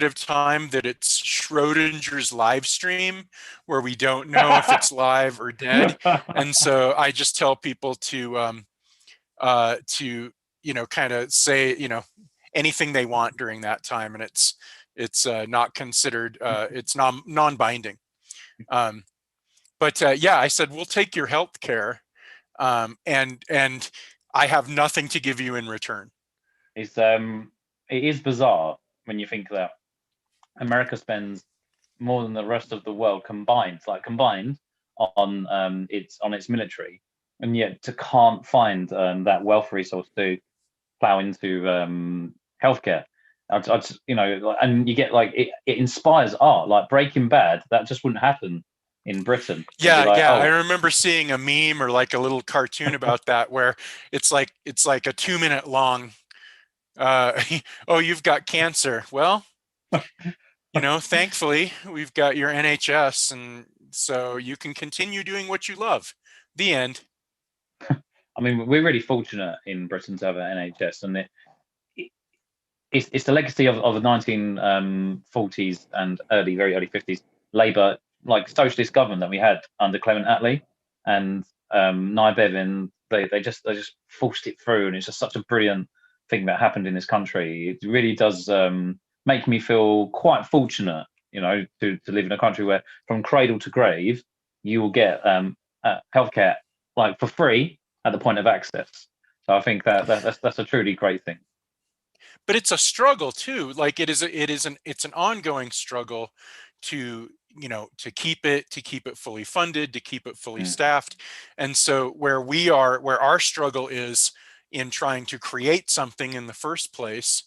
of time that it's Schrodinger's live stream, where we don't know if it's live or dead. And so I just tell people to kind of say, anything they want during that time, and it's not considered, it's non-binding. But I said, we'll take your health care, and I have nothing to give you in return. It is bizarre when you think that America spends more than the rest of the world combined on its military, and yet can't find that wealth resource to plow into healthcare. And you get it inspires art, like Breaking Bad. That just wouldn't happen in Britain. I remember seeing a meme or like a little cartoon about that, where it's like a 2-minute long. Oh, you've got cancer. Well, thankfully we've got your NHS, and so you can continue doing what you love. The end. I mean, we're really fortunate in Britain to have an NHS, and it's the legacy of the 1940s and very early 50s Labour, socialist government that we had under Clement Attlee and Nye Bevan. They just forced it through, and it's just such a brilliant thing that happened in this country. It really does make me feel quite fortunate, to live in a country where from cradle to grave you will get healthcare for free at the point of access. So I think that's a truly great thing. But it's a struggle too. It's an ongoing struggle to keep it fully funded, to keep it fully staffed. And so where our struggle is in trying to create something in the first place,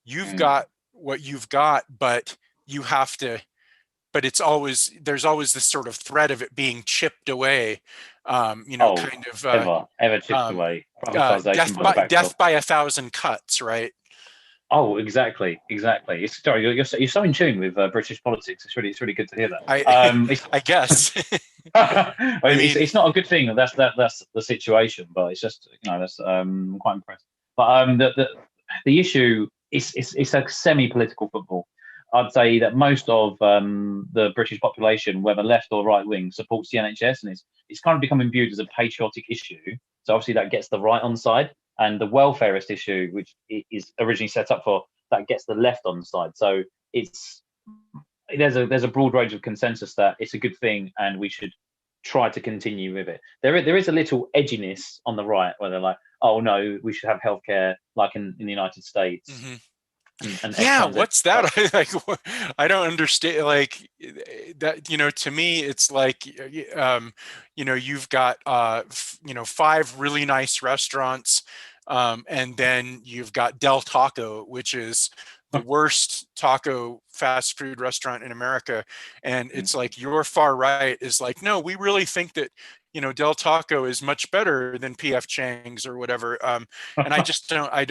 you've got what you've got, but there's always this sort of threat of it being chipped away, ever chipped away. Death by 1,000 cuts, right? Oh, exactly. You're so in tune with British politics. It's really good to hear that. I guess. It's not a good thing. That's the situation, but it's just that's I'm quite impressed. But the issue is it's a semi-political football. I'd say that most of the British population, whether left or right wing, supports the NHS, and it's kind of become imbued as a patriotic issue. So obviously that gets the right on side, and the welfarist issue, which is originally set up for, that gets the left on side. So there's a broad range of consensus that it's a good thing, and we should try to continue with it. There is a little edginess on the right where they're like, oh no, we should have healthcare like in the United States. Mm-hmm. And what's that? I don't understand. Like that, to me, it's like, you've got, 5 really nice restaurants, and then you've got Del Taco, which is the worst taco fast food restaurant in America. And it's like your far right is like, no, we really think that, Del Taco is much better than PF Chang's or whatever. And I just I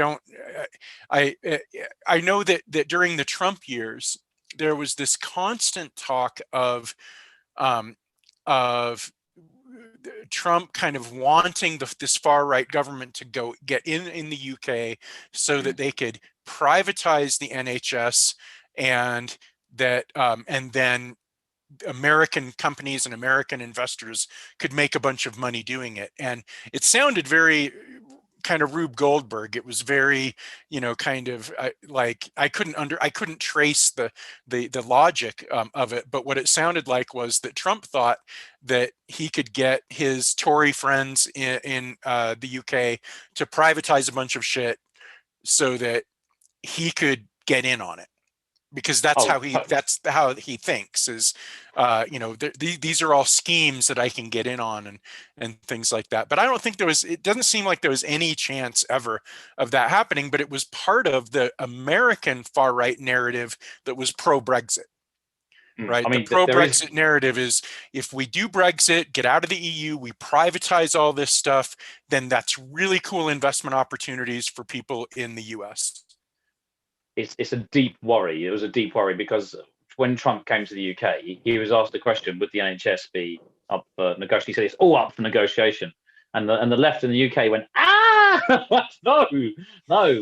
know that during the Trump years, there was this constant talk of Trump kind of wanting this far right government to go get in the UK so that they could privatize the NHS, and that and then American companies and American investors could make a bunch of money doing it. And it sounded very kind of Rube Goldberg. It was very, kind of like I couldn't trace the logic of it. But what it sounded like was that Trump thought that he could get his Tory friends in the UK to privatize a bunch of shit so that he could get in on it. Because that's how he thinks is, these are all schemes that I can get in on and things like that. But I don't think it doesn't seem like there was any chance ever of that happening, but it was part of the American far right narrative that was pro-Brexit, right? The pro-Brexit narrative is, if we do Brexit, get out of the EU, we privatize all this stuff, then that's really cool investment opportunities for people in the US. It's a deep worry. It was a deep worry because when Trump came to the UK, he was asked the question, would the NHS be up for negotiation? He said it's all up for negotiation. And the left in the UK went, no,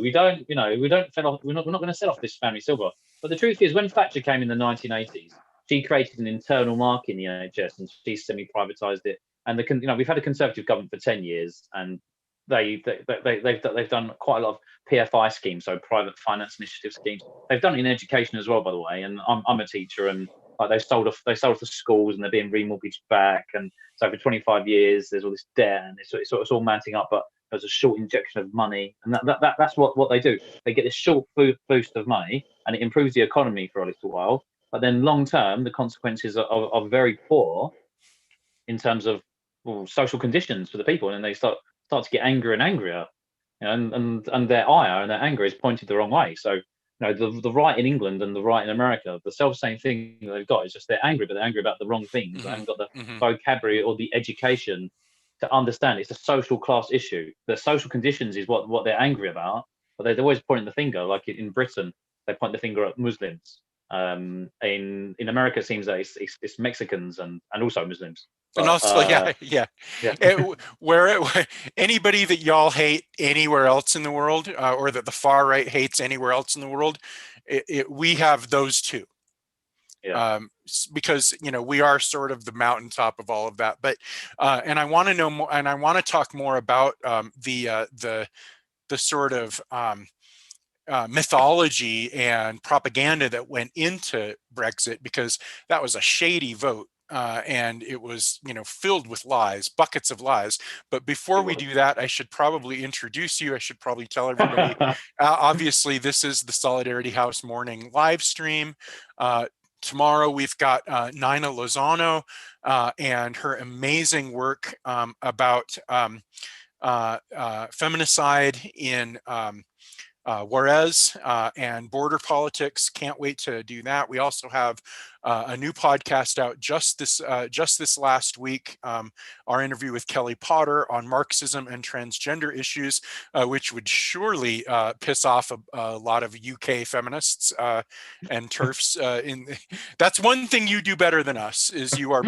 we don't, we're not going to sell off this family silver. But the truth is, when Thatcher came in the 1980s, she created an internal market in the NHS and she semi-privatised it. And we've had a Conservative government for 10 years, and they've done quite a lot of PFI schemes, so private finance initiative schemes. They've done it in education as well, by the way. And I'm a teacher, and like they've sold off the schools, and they're being remortgaged back. And so for 25 years, there's all this debt, and it's all mounting up. But there's a short injection of money, and that's what they do. They get this short boost of money, and it improves the economy for a little while. But then long term, the consequences are very poor in terms of social conditions for the people, and they start to get angrier and angrier, and their ire and their anger is pointed the wrong way. So the right in England and the right in America, the self-same thing that they've got is just they're angry, but they're angry about the wrong things. They haven't got the vocabulary or the education to understand it's a social class issue. The social conditions is what they're angry about, but they're always pointing the finger. Like in Britain, they point the finger at Muslims. In America, it seems that it's Mexicans and also Muslims. And also, yeah. Where anybody that y'all hate anywhere else in the world, or that the far right hates anywhere else in the world, we have those too. Because we are sort of the mountaintop of all of that. But and I want to know more, and I want to talk more about the sort of mythology and propaganda that went into Brexit, because that was a shady vote. And it was, filled with lies, buckets of lies. But before we do that, I should probably introduce you. I should probably tell everybody, obviously, this is the Solidarity House morning live stream. Tomorrow, we've got Nina Lozano and her amazing work about feminicide in Juarez and border politics. Can't wait to do that. We also have a new podcast out just this last week, our interview with Kelly Potter on Marxism and transgender issues, which would surely piss off a lot of UK feminists and TERFs. That's one thing you do better than us, is you're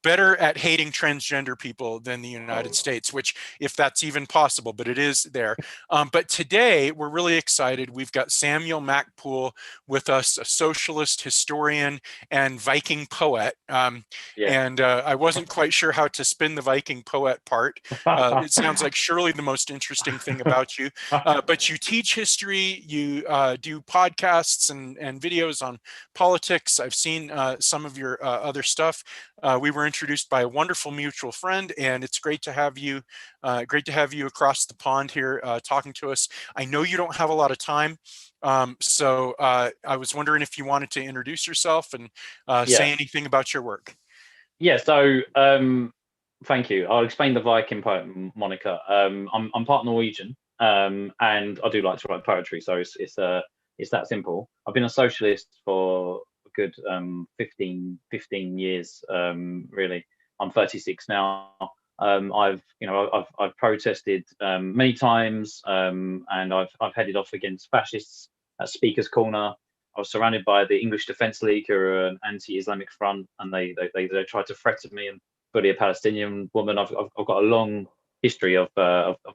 better at hating transgender people than the United States, which, if that's even possible, but it is there. But today we're really excited. We've got Samuel Mack-Poole with us, a socialist historian and Viking poet. And I wasn't quite sure how to spin the Viking poet part. It sounds like surely the most interesting thing about you. But you teach history, you do podcasts and videos on politics. I've seen some of your other stuff. We were introduced by a wonderful mutual friend, and it's great to have you. Great to have you across the pond here talking to us. I know you don't have a lot of time, so I was wondering if you wanted to introduce yourself and say anything about your work. Yeah. So thank you. I'll explain the Viking poet moniker. I'm part Norwegian, and I do like to write poetry. So it's that simple. I've been a socialist for a good 15 years, really. I'm 36 now. I've protested many times, and I've headed off against fascists at Speaker's Corner. I was surrounded by the English Defence League, who are an anti-Islamic front, and they tried to threaten me and bully a Palestinian woman. I've got a long history of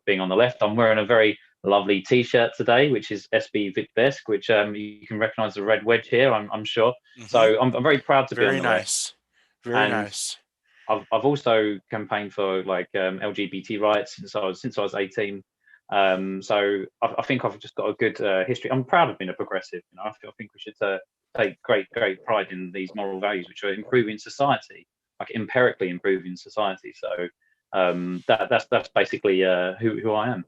being on the left. I'm wearing a very lovely T-shirt today, which is SB Vitebsk, which you can recognise the red wedge here, I'm sure. So I'm very proud to be on the left. Very nice. I've also campaigned for LGBT rights since I was 18. So I think I've just got a good history. I'm proud of being a progressive. I think we should take great pride in these moral values, which are improving society, like empirically improving society. So that's basically who I am.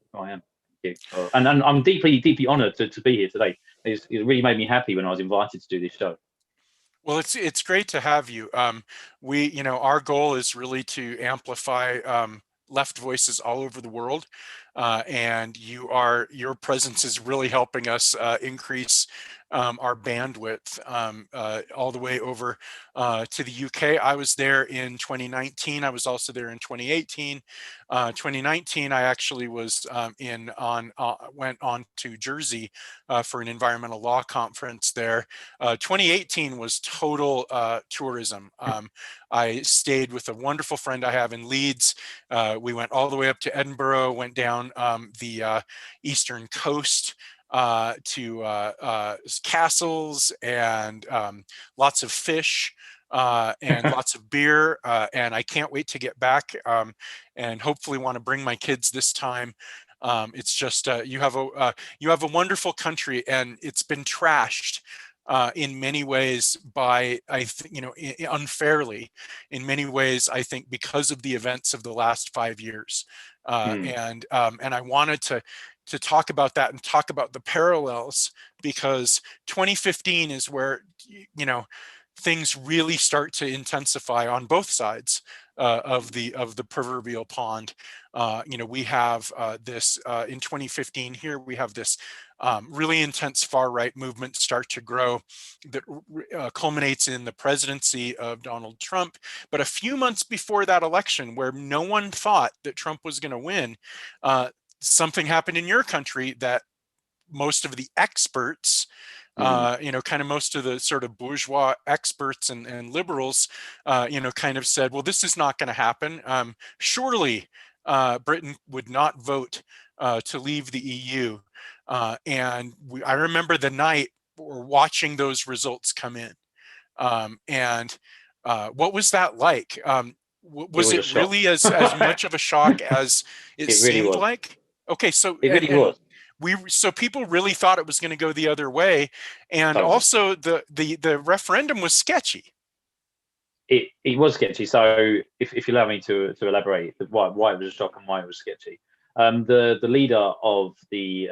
Thank you. And I'm deeply honoured to be here today. It really made me happy when I was invited to do this show. Well, it's great to have you. Our goal is really to amplify left voices all over the world, and your presence is really helping us increase our bandwidth all the way over to the UK. I was there in 2019. I was also there in 2018. 2019, I actually was went on to Jersey for an environmental law conference there. 2018 was total tourism. I stayed with a wonderful friend I have in Leeds. We went all the way up to Edinburgh, went down the eastern coast. castles and lots of fish and lots of beer. And I can't wait to get back and hopefully want to bring my kids this time. It's just you have a wonderful country, and it's been trashed in many ways by unfairly in many ways, I think, because of the events of the last 5 years. And I wanted to talk about that and talk about the parallels, because 2015 is where things really start to intensify on both sides of the proverbial pond. We have this in 2015 here. We have this really intense far-right movement start to grow that culminates in the presidency of Donald Trump. But a few months before that election, where no one thought that Trump was going to win, something happened in your country that most of the experts, kind of most of the sort of bourgeois experts and liberals, kind of said, well, this is not going to happen. Surely Britain would not vote to leave the EU. And I remember the night we're watching those results come in. And what was that like? Was it really as much of a shock as it really seemed was. like? Okay, so it really was. So people really thought it was going to go the other way, and Totally. also the referendum was sketchy. It was sketchy. So if you allow me to elaborate why it was a shock and why it was sketchy, the leader of the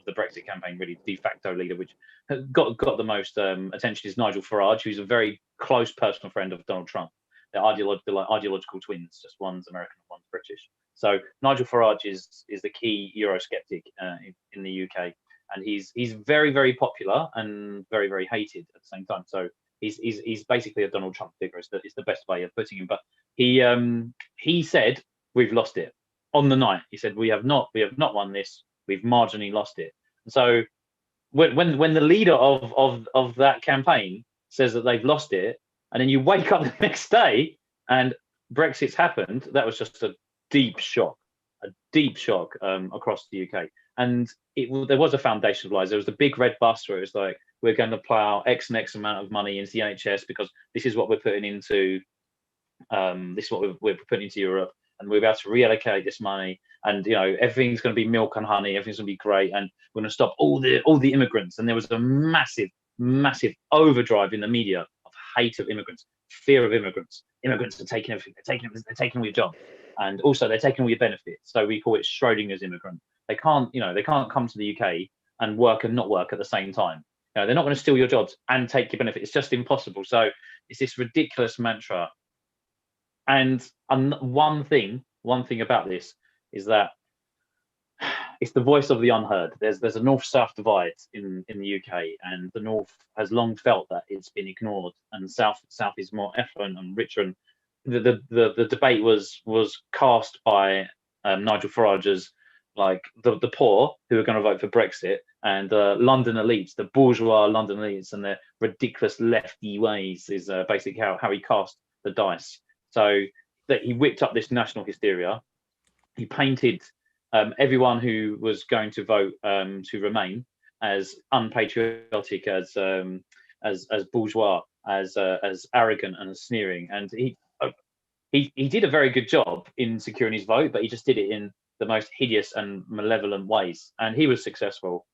Brexit campaign, really de facto leader, which got the most attention, is Nigel Farage, who's a very close personal friend of Donald Trump. They're ideological twins, just one's American and one's British. So Nigel Farage is the key Eurosceptic in the UK, and he's very, very popular and very, very hated at the same time. So he's basically a Donald Trump figure. Is the best way of putting him. But he said, we've lost it on the night. He said, we have not won this. We've marginally lost it. And so when the leader of that campaign says that they've lost it, and then you wake up the next day and Brexit's happened, that was just a deep shock across the UK. And there was a foundation of lies. There was the big red bus where it was like, we're going to plough X and X amount of money into the NHS because this is what we're putting into we're putting into Europe, and we're about to reallocate this money, and everything's going to be milk and honey, everything's going to be great, and we're going to stop all the immigrants. And there was a massive overdrive in the media of hate of immigrants, fear of immigrants. Immigrants are taking everything. They're taking all your job, and also they're taking all your benefits. So we call it Schrodinger's immigrant. They can't come to the UK and work and not work at the same time. They're not going to steal your jobs and take your benefit. It's just impossible. So it's this ridiculous mantra. And one thing about this is that it's the voice of the unheard. There's a north-south divide in the UK, and the north has long felt that it's been ignored, and south is more affluent and richer. And the debate was cast by Nigel Farage as like the poor who are going to vote for Brexit, and London elites, the bourgeois London elites, and their ridiculous lefty ways is basically how he cast the dice. So that he whipped up this national hysteria. He painted everyone who was going to vote to remain as unpatriotic, as bourgeois, as arrogant and as sneering. And he did a very good job in securing his vote, but he just did it in the most hideous and malevolent ways. And he was successful.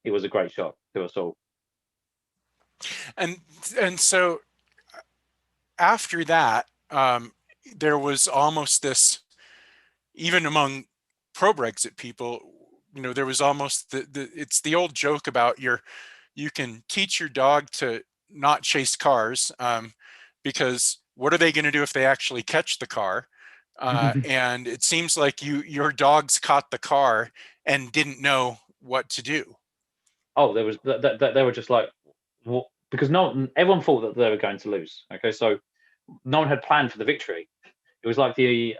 It was a great shock to us all. And so after that, there was almost this, even among pro-Brexit people, there was almost it's the old joke about you can teach your dog to not chase cars, because what are they going to do if they actually catch the car? And it seems like your dogs caught the car and didn't know what to do. Oh, there was they were just like, what? Because everyone thought that they were going to lose. Okay, so no one had planned for the victory. It was like it's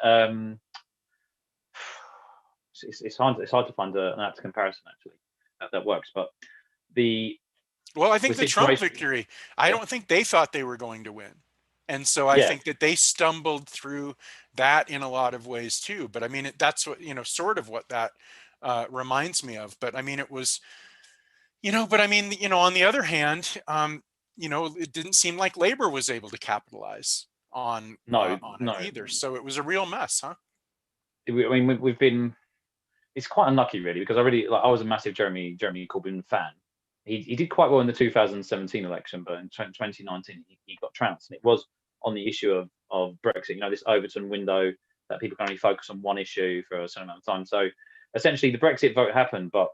hard to find an apt comparison actually that works. But I think the Trump victory, I don't think they thought they were going to win. And so I think that they stumbled through that in a lot of ways too. But I mean, that's what, sort of what that reminds me of. But I mean, it was, but I mean, on the other hand, it didn't seem like Labor was able to capitalize No, on it no. either. So it was a real mess, huh? I mean, we've been. It's quite unlucky, really, because I was a massive Jeremy Corbyn fan. He did quite well in the 2017 election, but in 2019 he got trounced, and it was on the issue of Brexit. This Overton window that people can only focus on one issue for a certain amount of time. So essentially, the Brexit vote happened, but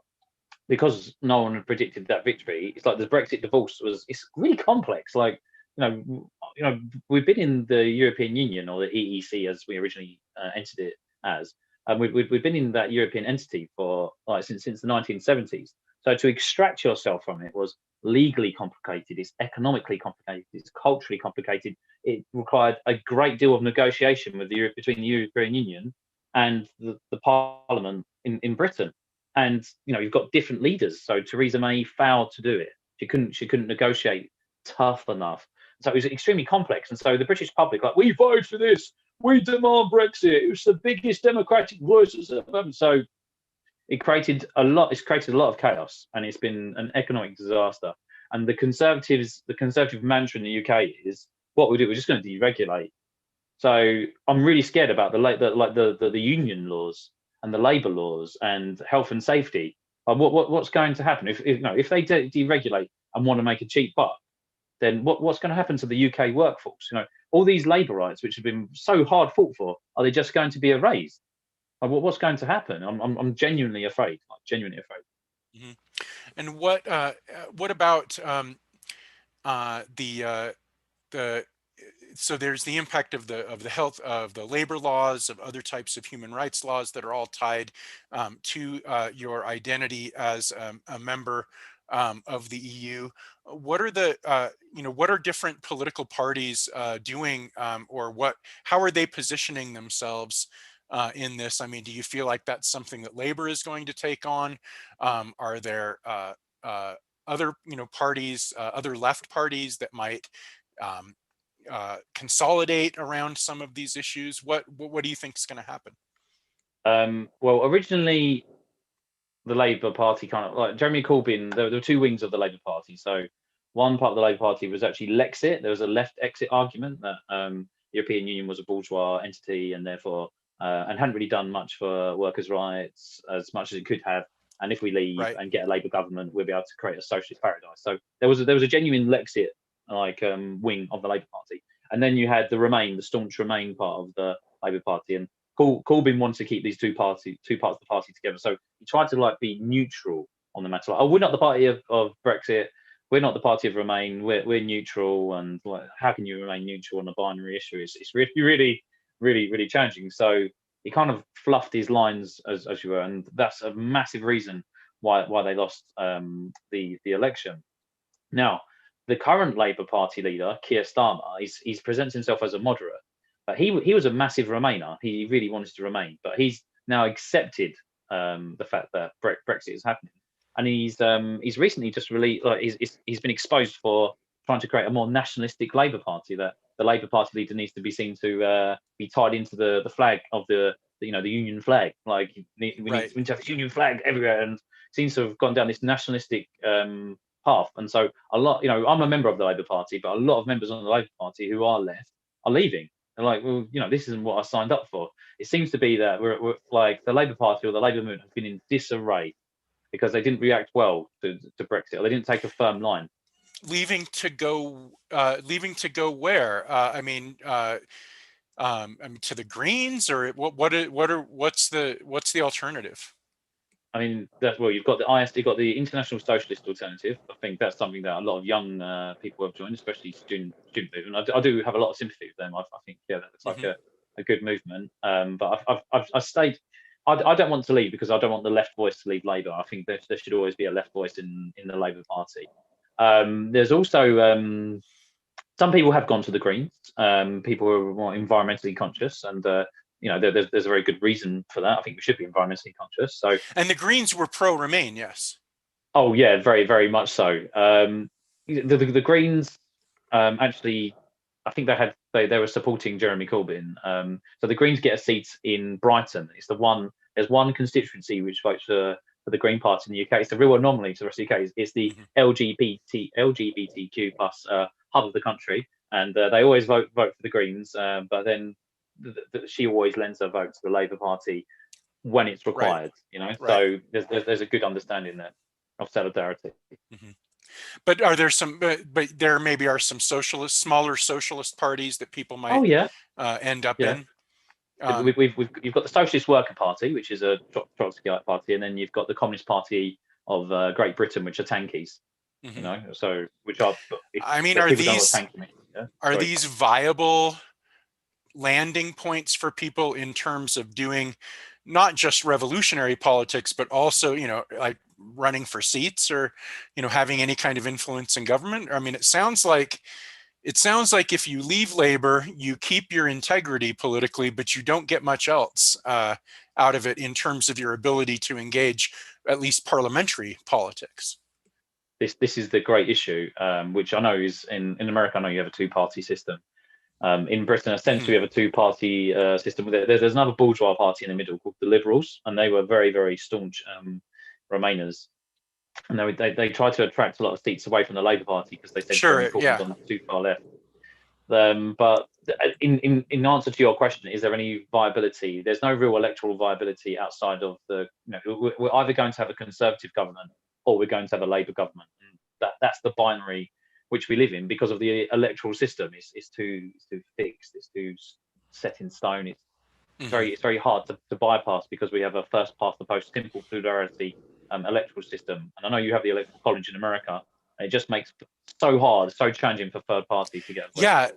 because no one had predicted that victory, it's like the Brexit divorce it's really complex. Like we've been in the European Union, or the EEC as we originally entered it as, and we've been in that European entity for since the 1970s. So to extract yourself from it was legally complicated, it's economically complicated, it's culturally complicated. It required a great deal of negotiation between the European Union and the Parliament in Britain. And you've got different leaders. So Theresa May failed to do it. She couldn't negotiate tough enough. So it was extremely complex. And so the British public, like, we voted for this, we demand Brexit. It was the biggest democratic voices ever. So it created a lot. It's created a lot of chaos, and it's been an economic disaster. And the conservative mantra in the UK is, what we do, we're just going to deregulate. So I'm really scared about the union laws and the labour laws and health and safety. What's going to happen if they deregulate and want to make a cheap buck? Then what's going to happen to the UK workforce? All these labour rights, which have been so hard fought for, are they just going to be erased? What's going to happen? I'm genuinely afraid. Genuinely afraid. Mm-hmm. And what about the so there's the impact of the health of the labor laws, of other types of human rights laws that are all tied to your identity as a member of the EU. What are what are different political parties doing, or how are they positioning themselves in this? I mean, do you feel like that's something that Labor is going to take on? Are there other parties, other left parties that might um, consolidate around some of these issues? What do you think is going to happen? Well, originally the Labour Party, kind of like Jeremy Corbyn, there were two wings of the Labour Party. So one part of the Labour Party was actually Lexit. There was a left exit argument that the European Union was a bourgeois entity and therefore and hadn't really done much for workers' rights as much as it could have. And if we leave Right. and get a Labour government, we'll be able to create a socialist paradise. So there was a genuine Lexit wing of the Labour Party, and then you had the Remain, the staunch Remain part of the Labour Party, and Corbyn wanted to keep these two parts of the party together. So he tried to be neutral on the matter. Like, oh, we're not the party of Brexit. We're not the party of Remain. We're neutral. And how can you remain neutral on a binary issue? It's really, really, really challenging. So he kind of fluffed his lines as you were, and that's a massive reason why they lost the election. Now, the current Labour Party leader, Keir Starmer, he's presents himself as a moderate. But he was a massive Remainer. He really wanted to remain, but he's now accepted the fact that Brexit is happening, and he's recently just released. He's been exposed for trying to create a more nationalistic Labour Party. That the Labour Party leader needs to be seen to be tied into the flag of the Union flag. Like we need to have this Union flag everywhere, and seems to have gone down this nationalistic path. And so a lot, I'm a member of the Labour Party, but a lot of members on the Labour Party who are left are leaving. They're like, well, this isn't what I signed up for. It seems to be that we're like the Labour Party or the Labour movement have been in disarray because they didn't react well to Brexit, or they didn't take a firm line. Leaving to go where? I mean, to the Greens, or what's the alternative? I mean, you've got the IS, you've got the International Socialist Alternative. I think that's something that a lot of young people have joined, especially student movement. I do have a lot of sympathy with them. I think, yeah, that's like a good movement. But I've stayed. I don't want to leave because I don't want the left voice to leave Labour. I think there should always be a left voice in the Labour Party. There's also some people have gone to the Greens. People who are more environmentally conscious, and there's a very good reason for that. I think we should be environmentally conscious. So, and the Greens were pro-Remain, yes. Oh yeah, very, very much so. The Greens actually, I think they were supporting Jeremy Corbyn. So the Greens get a seat in Brighton. It's the one. There's one constituency which votes for the Green Party in the UK. It's a real anomaly to the rest of the UK. It's the LGBTQ plus hub of the country, and they always vote for the Greens. But then she always lends her vote to the Labour Party when it's required. So there's a good understanding there of solidarity. But are there some? But there maybe are some smaller socialist parties that people might end up in. You've got the Socialist Worker Party, which is a Trotskyite party, and then you've got the Communist Party of Great Britain, which are tankies. So which are. I mean, are these viable landing points for people in terms of doing not just revolutionary politics, but also, like running for seats or, having any kind of influence in government? I mean, it sounds like if you leave Labor, you keep your integrity politically, but you don't get much else out of it in terms of your ability to engage at least parliamentary politics. This is the great issue, which I know is in America. I know you have a two-party system. In Britain, essentially, we have a two-party system. There's another bourgeois party in the middle called the Liberals, and they were very, very staunch Remainers. And they tried to attract a lot of seats away from the Labour Party because they said on too far left. But in answer to your question, is there any viability? There's no real electoral viability outside of we're either going to have a Conservative government or we're going to have a Labour government. And that's the binary which we live in because of the electoral system. It's too fixed. It's too set in stone. It's very hard to bypass because we have a first past the post simple plurality electoral system. And I know you have the electoral college in America. And it just makes it so challenging for third parties to get. Yeah.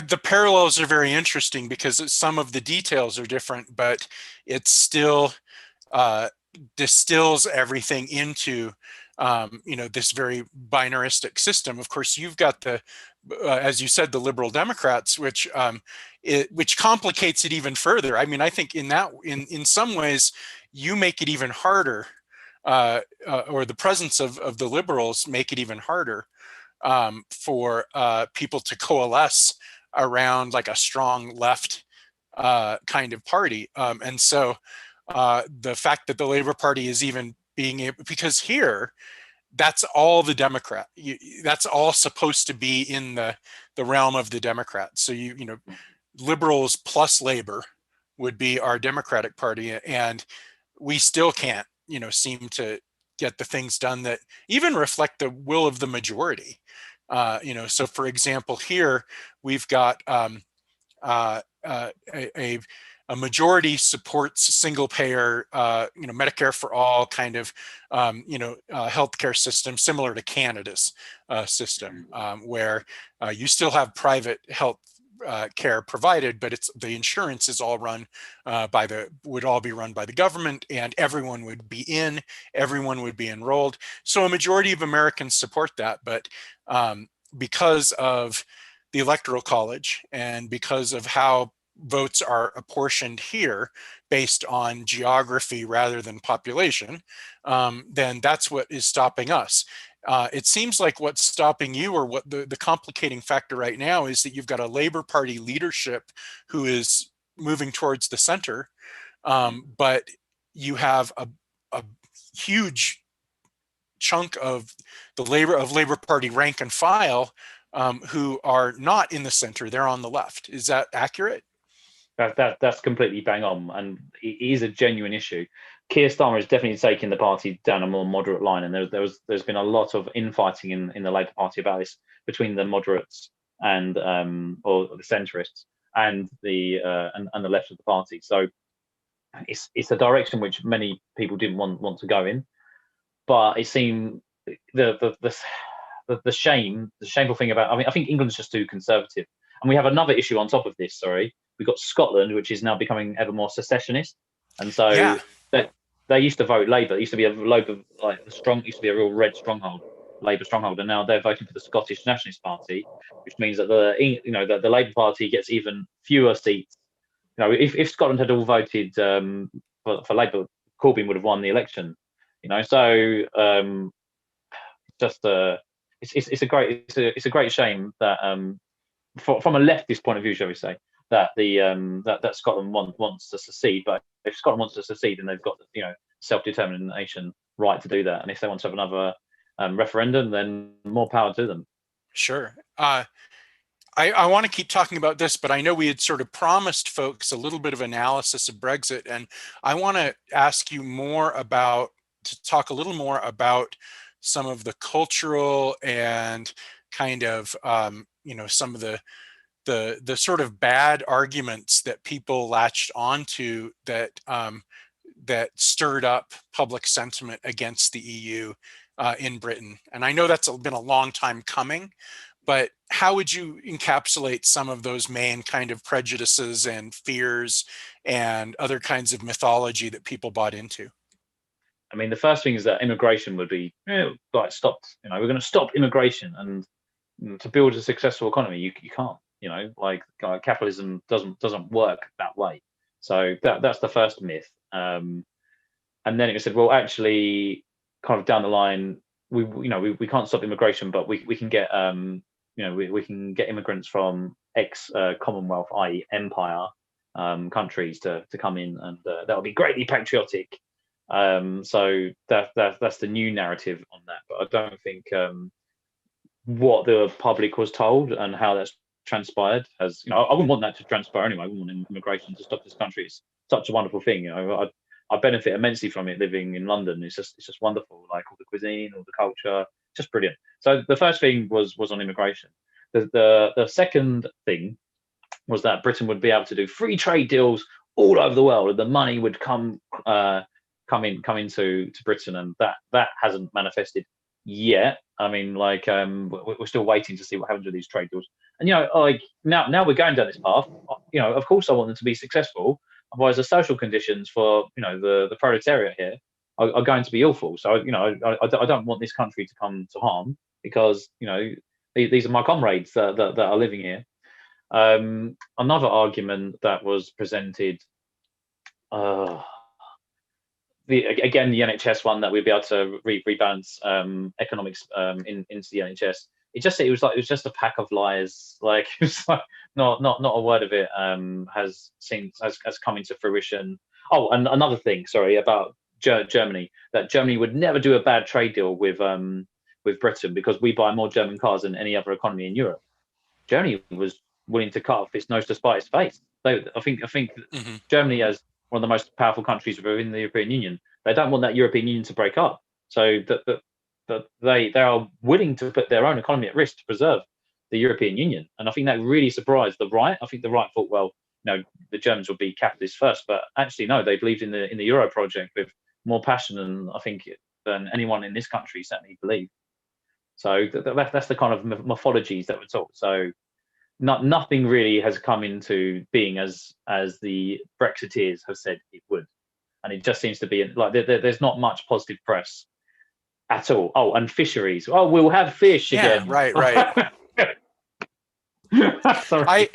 The parallels are very interesting because some of the details are different, but it still distills everything into this very binaristic system. Of course, you've got as you said, the Liberal Democrats, which complicates it even further. I mean, I think in some ways you make it even harder, or the presence of the Liberals make it even harder for people to coalesce around like a strong left kind of party. And so the fact that the Labor Party is even being able, because here, that's all the Democrat. That's all supposed to be in the realm of the Democrats. So liberals plus Labor would be our Democratic Party, and we still can't seem to get the things done that even reflect the will of the majority. So for example, here we've got a majority supports single payer, Medicare for all kind of, healthcare system similar to Canada's system, where you still have private health care provided, but the insurance is all run would all be run by the government, and everyone would be enrolled. So a majority of Americans support that, but because of the Electoral College and because of how votes are apportioned here based on geography rather than population, then that's what is stopping us. It seems like what's stopping you, or what the complicating factor right now, is that you've got a Labor Party leadership who is moving towards the center, but you have a huge chunk of Labor Party rank and file who are not in the center; they're on the left. Is that accurate? That's completely bang on, and it is a genuine issue. Keir Starmer is definitely taking the party down a more moderate line, and there's been a lot of infighting in the Labour Party about this between the moderates and or the centrists and the left of the party. So it's a direction which many people didn't want to go in, but it seemed the shameful thing about. I mean, I think England's just too conservative, and we have another issue on top of this. Sorry. We've got Scotland, which is now becoming ever more secessionist, and so they used to vote Labour. It used to be a Labour used to be a real red stronghold, Labour stronghold, and now they're voting for the Scottish Nationalist Party, which means that the Labour Party gets even fewer seats. If Scotland had all voted for Labour, Corbyn would have won the election. So it's a great shame that from a leftist point of view, shall we say, that that Scotland wants to secede. But if Scotland wants to secede, then they've got self-determination right to do that. And if they want to have another referendum, then more power to them. Sure. I want to keep talking about this, but I know we had sort of promised folks a little bit of analysis of Brexit, and I want to ask you to talk a little more about some of the cultural and kind of some of the sort of bad arguments that people latched onto that that stirred up public sentiment against the EU in Britain. And I know that's been a long time coming, but how would you encapsulate some of those main kind of prejudices and fears and other kinds of mythology that people bought into? I mean, the first thing is that immigration would be stopped. We're going to stop immigration, and to build a successful economy, you can't. Capitalism doesn't work that way. So that's the first myth. And then it said, well, actually, kind of down the line, we can't stop immigration, but we can get we can get immigrants from ex-Commonwealth, i.e. Empire countries to come in, and that would be greatly patriotic. So that's the new narrative on that. But I don't think what the public was told and how that's transpired has, I wouldn't want that to transpire anyway. I wouldn't want immigration to stop this country. It's such a wonderful thing. I benefit immensely from it living in London. It's just wonderful, like all the cuisine, all the culture, just brilliant. So the first thing was on immigration. The second thing was that Britain would be able to do free trade deals all over the world, and the money would come into Britain, and that hasn't manifested yet. I mean, we're still waiting to see what happens with these trade deals. And now we're going down this path. Of course, I want them to be successful. Otherwise, the social conditions for the proletariat here are going to be awful. So I don't want this country to come to harm, because these are my comrades that are living here. Another argument that was presented, the NHS one, that we'd be able to rebalance economics into the NHS. It was just a pack of lies. Like, it's like not a word of it has come into fruition. Oh, and another thing, sorry, about Germany, that Germany would never do a bad trade deal with Britain, because we buy more German cars than any other economy in Europe. Germany was willing to cut off its nose to spite its face. I think Mm-hmm. Germany, as one of the most powerful countries within the European Union, they don't want that European Union to break up. So that they are willing to put their own economy at risk to preserve the European Union. And I think that really surprised the right. I think the right thought, well, the Germans would be capitalists first, but actually no, they believed in the Euro project with more passion than anyone in this country certainly believed. So that's the kind of mythologies that were taught. So nothing really has come into being as the Brexiteers have said it would, and it just seems to be like there's not much positive press at all. Oh, and fisheries. Oh, we'll have fish again. Right. Sorry.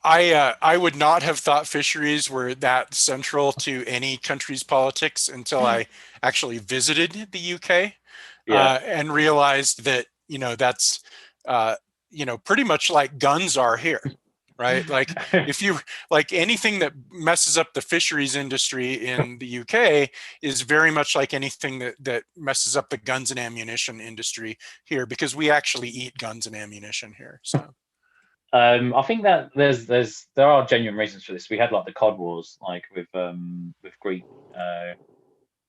I would not have thought fisheries were that central to any country's politics until I actually visited the UK, and realized that that's pretty much like guns are here, right? Like, if you like anything that messes up the fisheries industry in the UK is very much like anything that messes up the guns and ammunition industry here, because we actually eat guns and ammunition here. So I think that there are genuine reasons for this. We had like the Cod Wars, like with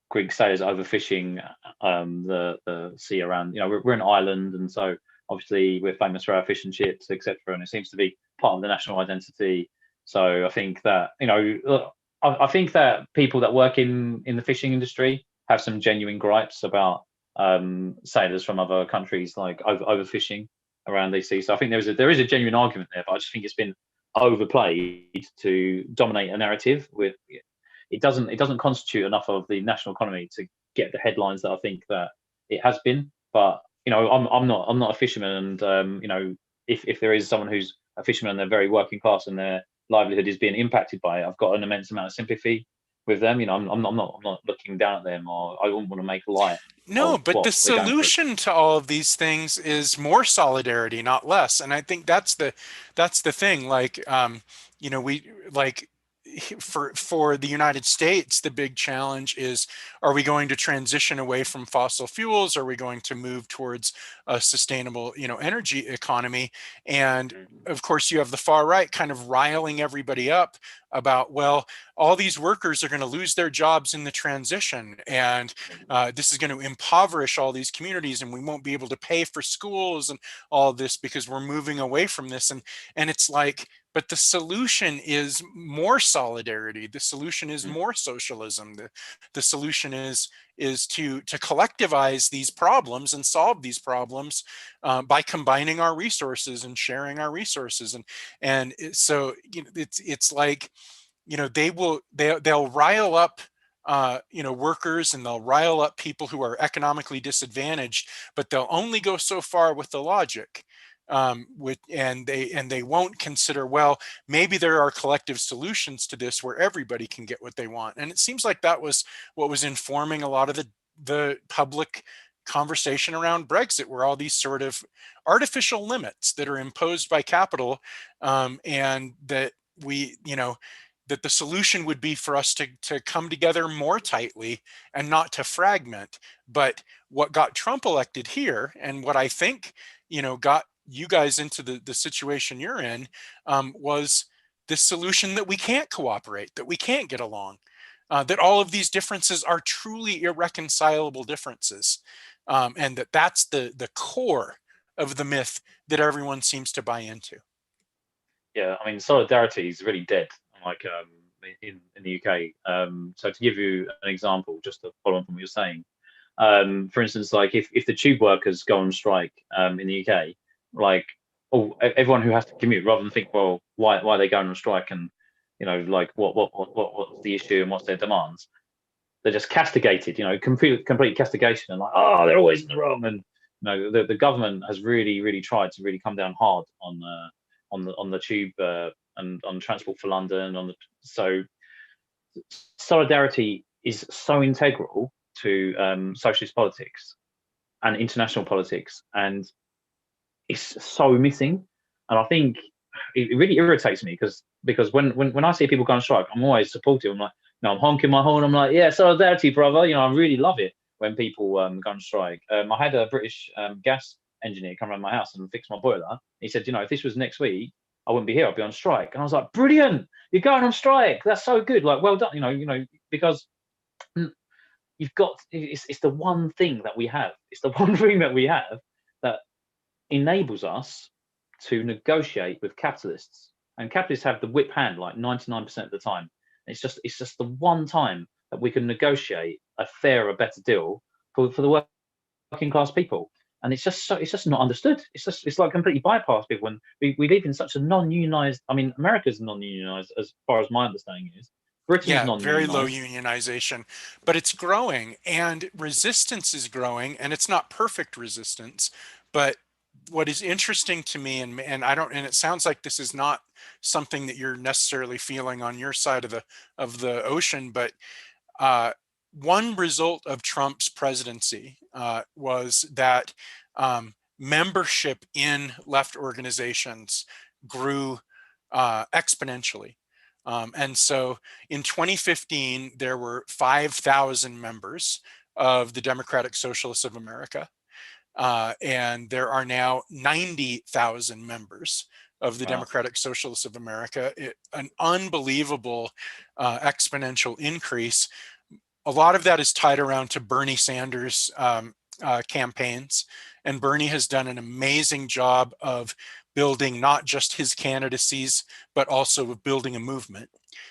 Greek sailors overfishing the sea around. We're an island, and so obviously we're famous for our fish and chips, etc. And it seems to be part of the national identity. So I think that I think that people that work in the fishing industry have some genuine gripes about sailors from other countries like overfishing around these seas. So I think there is a genuine argument there, but I just think it's been overplayed to dominate a narrative. With it doesn't constitute enough of the national economy to get the headlines that I think that it has been. But I'm not a fisherman, and if there is someone who's a fisherman and they're very working class and their livelihood is being impacted by it, I've got an immense amount of sympathy with them. I'm not looking down at them, or I wouldn't want to make light No, of but the what they're going through. solution to all of these things is more solidarity, not less. And I think that's the thing. Like, we like for the United States, the big challenge is: are we going to transition away from fossil fuels? Are we going to move towards a sustainable, energy economy? And of course, you have the far right kind of riling everybody up about, well, all these workers are going to lose their jobs in the transition, and this is going to impoverish all these communities, and we won't be able to pay for schools and all this because we're moving away from this. And it's like, but the solution is more solidarity. The solution is more socialism. The solution is to collectivize these problems and solve these problems by combining our resources and sharing our resources. So it's like, they'll rile up workers, and they'll rile up people who are economically disadvantaged, but they'll only go so far with the logic. And they won't consider, well, maybe there are collective solutions to this where everybody can get what they want. And it seems like that was what was informing a lot of the public conversation around Brexit, where all these sort of artificial limits that are imposed by capital, and that that the solution would be for us to come together more tightly and not to fragment. But what got Trump elected here, and what I think, got you guys into the situation you're in, was this solution that we can't cooperate, that we can't get along, that all of these differences are truly irreconcilable differences, and that's the core of the myth that everyone seems to buy into. Yeah, I mean, solidarity is really dead, like in the UK. So to give you an example, just to follow on from what you're saying, for instance, like if the tube workers go on strike in the UK, like everyone who has to commute, rather than think, well, why are they going on strike, and like what's the issue and what's their demands, they're just castigated, complete castigation, and like, oh, they're always in the wrong. And the government has really tried to really come down hard on the tube and on transport for London. So solidarity is so integral to socialist politics and international politics, and it's so missing. And I think it really irritates me because when I see people go on strike, I'm always supportive. I'm like, I'm honking my horn. I'm like, yeah, solidarity, brother. I really love it when people go on strike. I had a British gas engineer come around my house and fix my boiler. He said, if this was next week, I wouldn't be here. I'd be on strike. And I was like, brilliant! You're going on strike. That's so good. Like, well done. Because you've got it's the one thing that we have. It's the one thing that we have that enables us to negotiate with capitalists. And capitalists have the whip hand like 99% of the time. It's just the one time that we can negotiate a fairer, better deal for the working class people. And it's just not understood. It's like completely bypassed people. When we live in such a non-unionized. I mean, America's non-unionized as far as my understanding is. Britain's Yeah, very low non-unionized. unionization, but it's growing, and resistance is growing, and it's not perfect resistance. But what is interesting to me, and I don't, and it sounds like this is not something that you're necessarily feeling on your side of the ocean, but one result of Trump's presidency was that membership in left organizations grew exponentially. And so in 2015, there were 5,000 members of the Democratic Socialists of America. And there are now 90,000 members of the Wow. Democratic Socialists of America. An unbelievable exponential increase. A lot of that is tied around to Bernie Sanders' campaigns. And Bernie has done an amazing job of building not just his candidacies, but also of building a movement.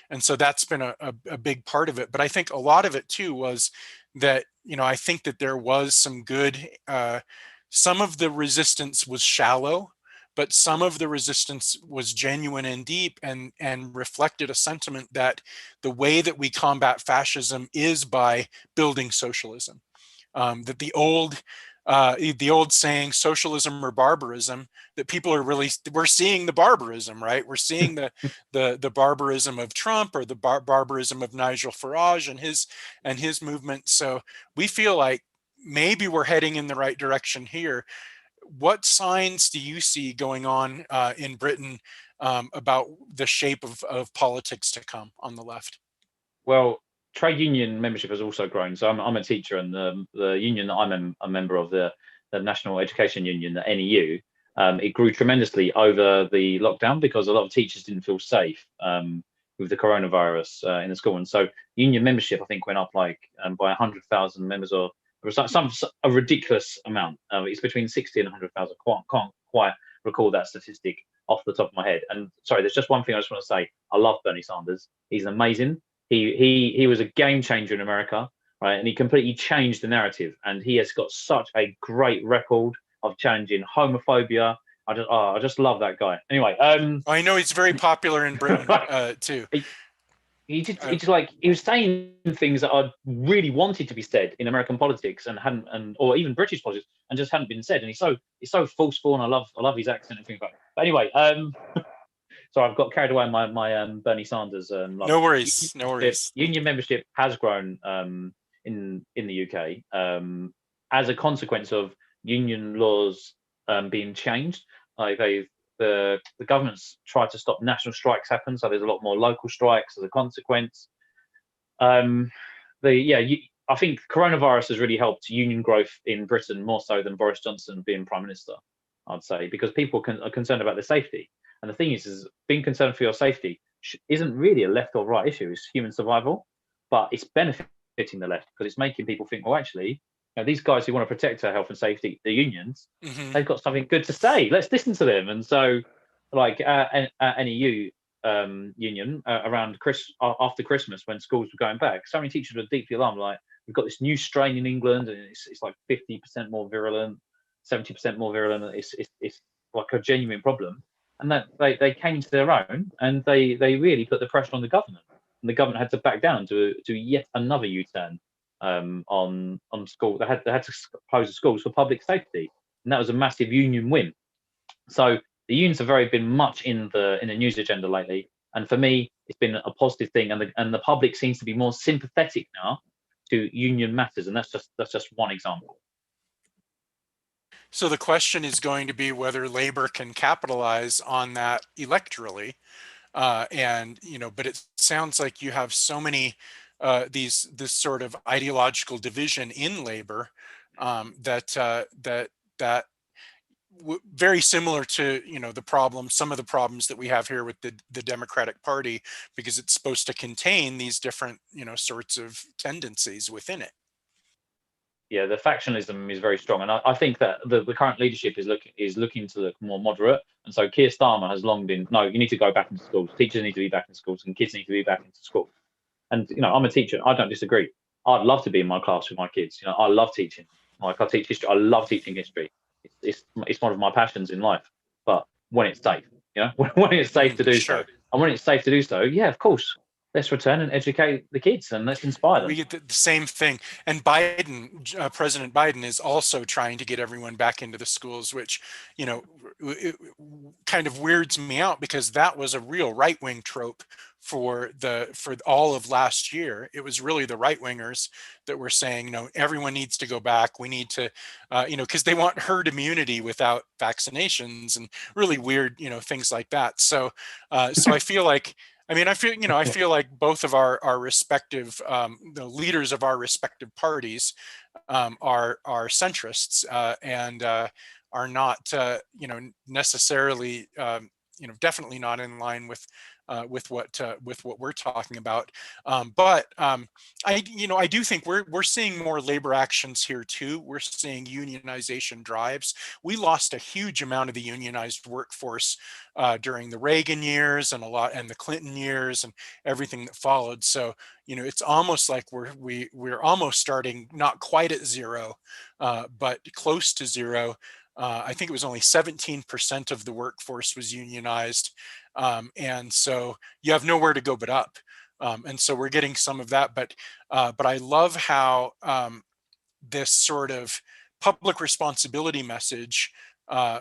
And so that's been a big part of it. But I think a lot of it too was that, I think that there was some good, some of the resistance was shallow, but some of the resistance was genuine and deep, and reflected a sentiment that the way that we combat fascism is by building socialism. That the old the old saying, socialism or barbarism, that people are really, we're seeing the barbarism, right? We're seeing the barbarism of Trump, or the barbarism of Nigel Farage and his movement. So we feel like maybe we're heading in the right direction here. What signs do you see going on in Britain about the shape of politics to come on the left? Well, trade union membership has also grown. So I'm a teacher, and the union that I'm a member of, the National Education Union, the NEU, it grew tremendously over the lockdown because a lot of teachers didn't feel safe with the coronavirus in the school. And so union membership, I think, went up like by 100,000 members, or it was a ridiculous amount. It's between 60 and 100,000. Can't quite recall that statistic off the top of my head. And sorry, there's just one thing I just want to say. I love Bernie Sanders. He's amazing. He was a game changer in America, right? And he completely changed the narrative. And he has got such a great record of challenging homophobia. I just love that guy. Anyway, I know he's very popular in Britain too. He was saying things that I really wanted to be said in American politics and hadn't, or even British politics, and just hadn't been said. And he's so forceful, and I love his accent and things like that. But anyway, so I've got carried away in my Bernie Sanders. No worries, no worries. Union membership has grown in the UK as a consequence of union laws being changed. Like the government's tried to stop national strikes happen, so there's a lot more local strikes as a consequence. I think coronavirus has really helped union growth in Britain more so than Boris Johnson being Prime Minister, I'd say, because people are concerned about their safety. And the thing is being concerned for your safety isn't really a left or right issue. It's human survival, but it's benefiting the left because it's making people think, well, actually, these guys who want to protect our health and safety, the unions, they've got something good to say. Let's listen to them. And so, like NEU union around after Christmas, when schools were going back, so many teachers were deeply alarmed. Like, we've got this new strain in England, and it's like 50% more virulent, 70% more virulent. It's like a genuine problem. And that they came to their own, and they really put the pressure on the government, and the government had to back down to yet another U-turn on school. They had to close the schools for public safety, and that was a massive union win. So the unions have been much in the news agenda lately, and for me, it's been a positive thing. And the public seems to be more sympathetic now to union matters, and that's just one example. So the question is going to be whether Labor can capitalize on that electorally, but it sounds like you have so many this sort of ideological division in Labor that very similar to some of the problems that we have here with the Democratic Party, because it's supposed to contain these different sorts of tendencies within it. Yeah, the factionalism is very strong, and I think that the current leadership is looking to look more moderate. And so Keir Starmer has long been, no, you need to go back into schools. Teachers need to be back in schools, and kids need to be back into school. And I'm a teacher. I don't disagree. I'd love to be in my class with my kids. I love teaching. Like, I teach history. I love teaching history. It's one of my passions in life. But when it's safe, when it's safe to do so, and when it's safe to do so, yeah, of course. Let's return and educate the kids, and let's inspire them. We get the same thing. And President Biden is also trying to get everyone back into the schools, which, it kind of weirds me out, because that was a real right-wing trope for all of last year. It was really the right-wingers that were saying, everyone needs to go back. We need to, because they want herd immunity without vaccinations and really weird, things like that. So I feel like, I feel like both of our respective the leaders of our respective parties are centrists and are not necessarily definitely not in line with what we're talking about. I do think we're seeing more labor actions here too. We're seeing unionization drives. We lost a huge amount of the unionized workforce during the Reagan years and the Clinton years and everything that followed. So it's almost like we're almost starting not quite at zero, but close to zero. I think it was only 17% of the workforce was unionized. And so you have nowhere to go but up. And so we're getting some of that, but I love how this sort of public responsibility message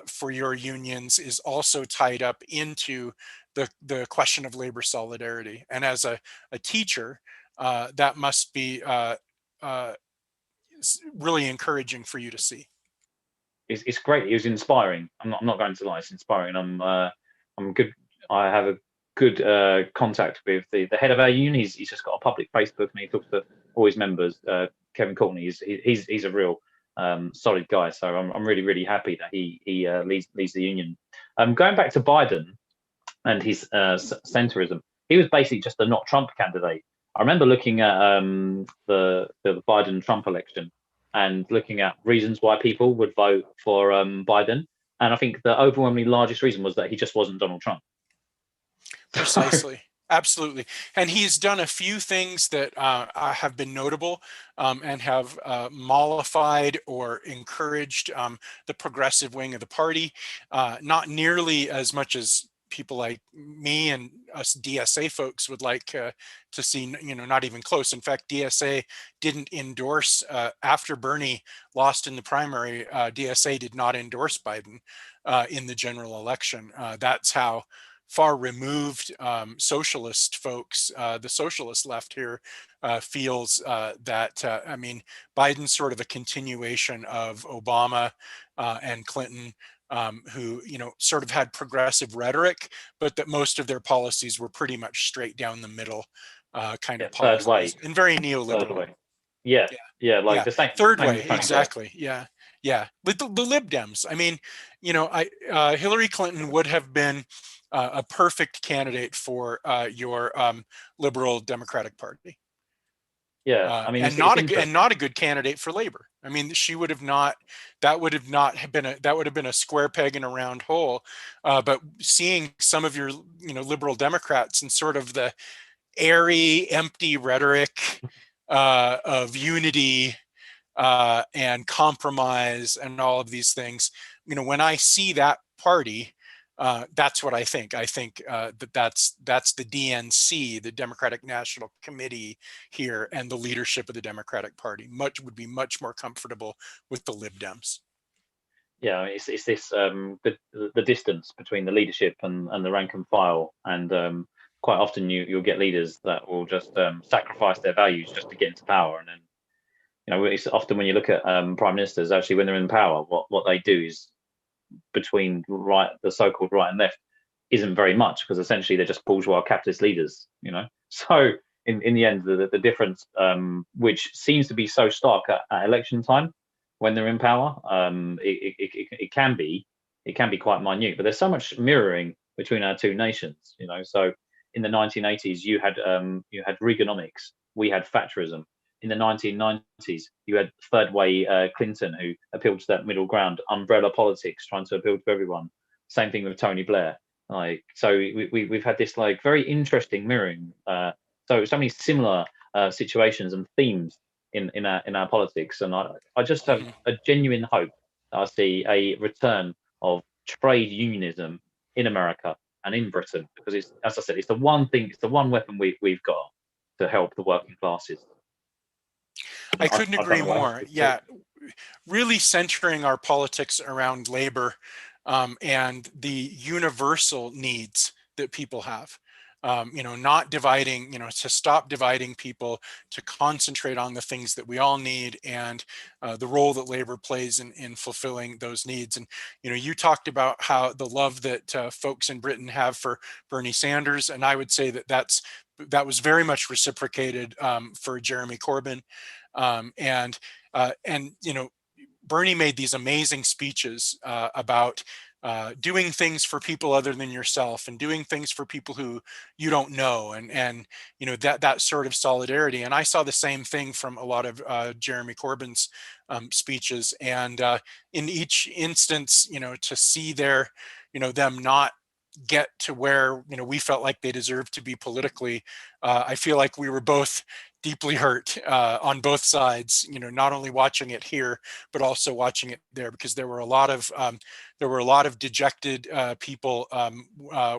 for your unions is also tied up into the question of labor solidarity. And as a teacher, that must be really encouraging for you to see. It's great. It was inspiring. I'm not going to lie. It's inspiring. I'm good. I have a good contact with the head of our union. He's just got a public Facebook, and he talks to all his members. Kevin Courtney. He's a real solid guy. So I'm really happy that he leads the union. Going back to Biden and his centrism, he was basically just a not Trump candidate. I remember looking at the Biden Trump election and looking at reasons why people would vote for Biden. And I think the overwhelmingly largest reason was that he just wasn't Donald Trump. Precisely. Absolutely. And he's done a few things that have been notable and have mollified or encouraged the progressive wing of the party, not nearly as much as people like me and us DSA folks would like to see, not even close. In fact, DSA didn't endorse, after Bernie lost in the primary, DSA did not endorse Biden in the general election. That's how far removed socialist folks, the socialist left here, feels that, I mean, Biden's sort of a continuation of Obama and Clinton, who, sort of had progressive rhetoric, but that most of their policies were pretty much straight down the middle kind of Third policies, way. and very neoliberal. Third way. Yeah, like the same. Third same way, exactly. Yeah. But the Lib Dems. I mean, Hillary Clinton would have been a perfect candidate for your liberal Democratic Party. Yeah, I mean, and not a good candidate for labor. I mean, she would have not. That would have been a square peg in a round hole. But seeing some of your liberal Democrats and sort of the airy, empty rhetoric of unity and compromise and all of these things, when I see that party, that's what I think. I think that's the DNC, the Democratic National Committee here, and the leadership of the Democratic Party would be much more comfortable with the Lib Dems. Yeah, it's this the distance between the leadership and the rank and file, and quite often you'll get leaders that will just sacrifice their values just to get into power, and then it's often when you look at prime ministers, actually when they're in power, what they do is between the so-called right and left isn't very much, because essentially they're just bourgeois capitalist leaders. So in the end, the difference, which seems to be so stark at election time when they're in power, it can be quite minute, but there's so much mirroring between our two nations. So in the 1980s you had Reaganomics, we had Thatcherism. In the 1990s, you had third way Clinton, who appealed to that middle ground, umbrella politics, trying to appeal to everyone. Same thing with Tony Blair. So we've had this very interesting mirroring. So many similar situations and themes in our politics, and I just have a genuine hope that I see a return of trade unionism in America and in Britain, because it's, as I said, it's the one weapon we've got to help the working classes. I couldn't agree more. Yeah, really centering our politics around labor and the universal needs that people have. Not dividing, to stop dividing people, to concentrate on the things that we all need, and the role that labor plays in fulfilling those needs. And, you talked about how the love that folks in Britain have for Bernie Sanders, and I would say that was very much reciprocated for Jeremy Corbyn. And Bernie made these amazing speeches about doing things for people other than yourself, and doing things for people who you don't know, and that sort of solidarity. And I saw the same thing from a lot of Jeremy Corbyn's speeches, and in each instance, to see them not get to where we felt like they deserved to be politically. I feel like we were both deeply hurt on both sides, not only watching it here but also watching it there, because there were a lot of dejected people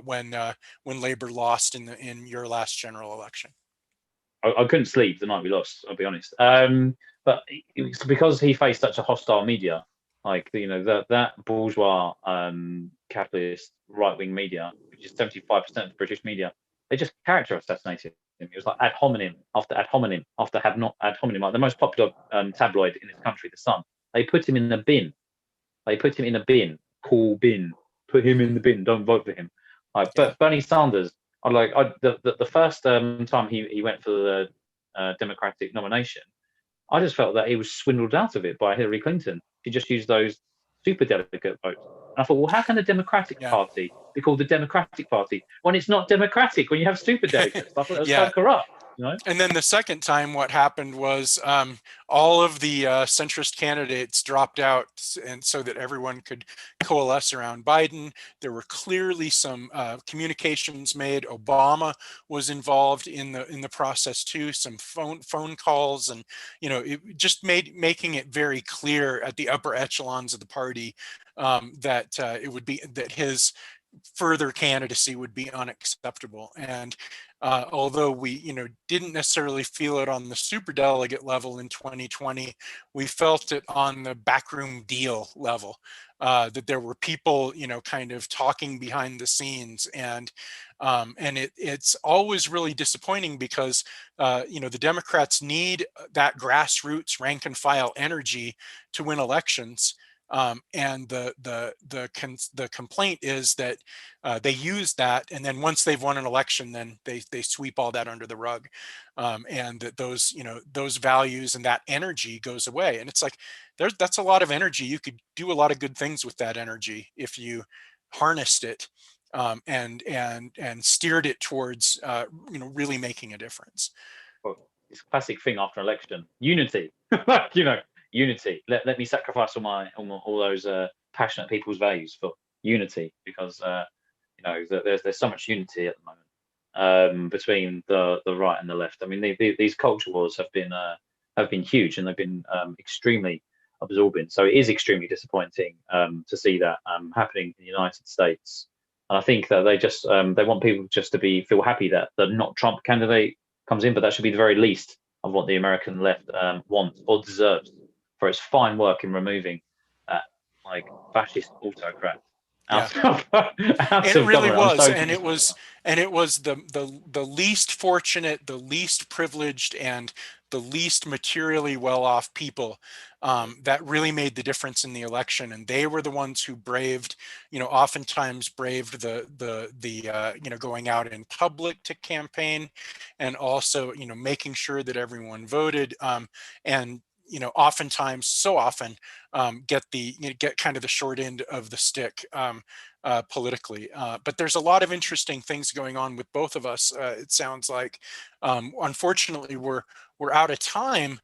when Labor lost in your last general election. I couldn't sleep the night we lost. I'll be honest. But it's because he faced such a hostile media, like that bourgeois, capitalist right wing media, which is 75% of the British media. They just character assassinated him. It was like ad hominem after ad hominem after have not ad hominem, like the most popular tabloid in this country, The Sun. They put him in a bin. They put him in a bin. Cool bin. Put him in the bin. Don't vote for him. Like, Yeah. but Bernie Sanders, the first time he went for the Democratic nomination, I just felt that he was swindled out of it by Hillary Clinton. She just used those super delegate votes. And I thought, well, how can the Democratic Yeah. Party be called the Democratic Party when it's not democratic, when you have super delegates? I thought that was Yeah. so corrupt, you know? And then the second time, what happened was all of the centrist candidates dropped out, and so that everyone could coalesce around Biden. There were clearly some communications made. Obama was involved in the process too. Some phone calls, and it just making it very clear at the upper echelons of the party that it would be that his further candidacy would be unacceptable. And although we didn't necessarily feel it on the superdelegate level in 2020, we felt it on the backroom deal level, that there were people kind of talking behind the scenes. And it's always really disappointing because the Democrats need that grassroots rank and file energy to win elections. And the complaint is that they use that, and then once they've won an election, then they sweep all that under the rug, and that those values and that energy goes away. And it's like that's a lot of energy. You could do a lot of good things with that energy if you harnessed it, and steered it towards really making a difference. Well, it's a classic thing after an election. Unity. Unity. Let me sacrifice all those passionate people's values for unity, because there's so much unity at the moment between the right and the left. I mean, these culture wars have been huge, and they've been extremely absorbing. So it is extremely disappointing to see that happening in the United States. And I think that they want people just to feel happy that the not Trump candidate comes in, but that should be the very least of what the American left wants or deserves for its fine work in removing like fascist autocrat Yeah. out It of really government. was, So and it was the least fortunate, the least privileged, and the least materially well-off people that really made the difference in the election. And they were the ones who oftentimes braved the going out in public to campaign, and also making sure that everyone voted, and oftentimes, so often, get kind of the short end of the stick politically. But there's a lot of interesting things going on with both of us. It sounds like, unfortunately, we're out of time,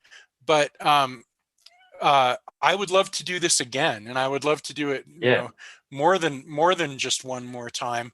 but I would love to do this again, and I would love to do it, yeah, more than just one more time.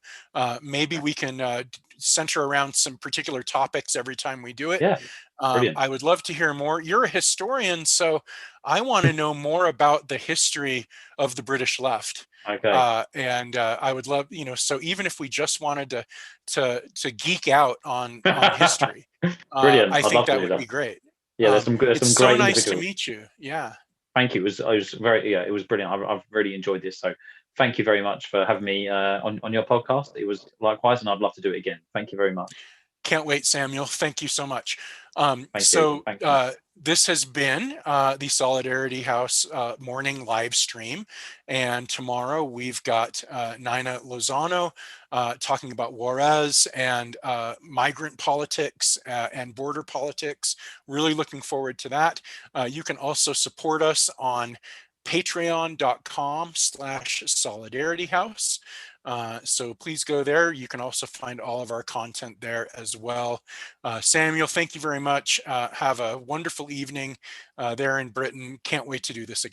Maybe we can center around some particular topics every time we do it. yeah, brilliant. I would love to hear more. You're a historian, so I want to know more about the history of the British left. Okay, And I would love, so even if we just wanted to geek out on history, brilliant. I I'd think love to that do would that. be great. Yeah, there's It's some so great nice to individuals. meet you. Yeah. Thank you. I was very, yeah, it was brilliant. I've really enjoyed this. So thank you very much for having me on your podcast. It was likewise, and I'd love to do it again. Thank you very much. Can't wait, Samuel. Thank you so much. Thank you. Thank you. This has been the Solidarity House morning live stream. And tomorrow we've got Nina Lozano talking about Juarez and migrant politics and border politics. Really looking forward to that. You can also support us on patreon.com/solidarityhouse. So please go there. You can also find all of our content there as well. Samuel, thank you very much. Have a wonderful evening there in Britain. Can't wait to do this again.